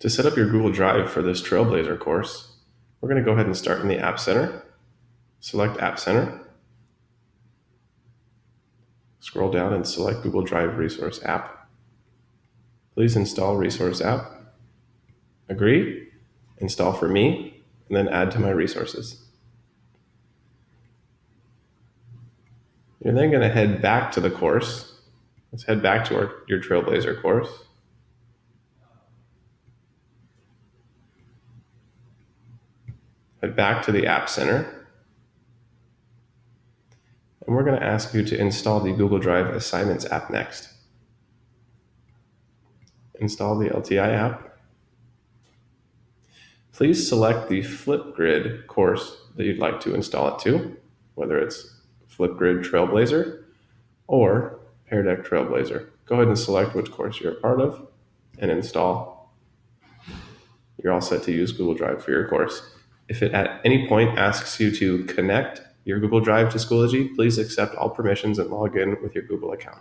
To set up your Google Drive for this Trailblazer course, we're going to go ahead and start in the App Center. Select App Center. Scroll down and select Google Drive Resource App. Please install Resource App. Agree. Install for me, and then add to my resources. You're then going to head back to the course. Let's head back to your Trailblazer course. Head back to the App Center. And we're going to ask you to install the Google Drive Assignments app next. Install the LTI app. Please select the Flipgrid course that you'd like to install it to, whether it's Flipgrid Trailblazer or Pear Deck Trailblazer. Go ahead and select which course you're a part of and install. You're all set to use Google Drive for your course. If it at any point asks you to connect your Google Drive to Schoology, please accept all permissions and log in with your Google account.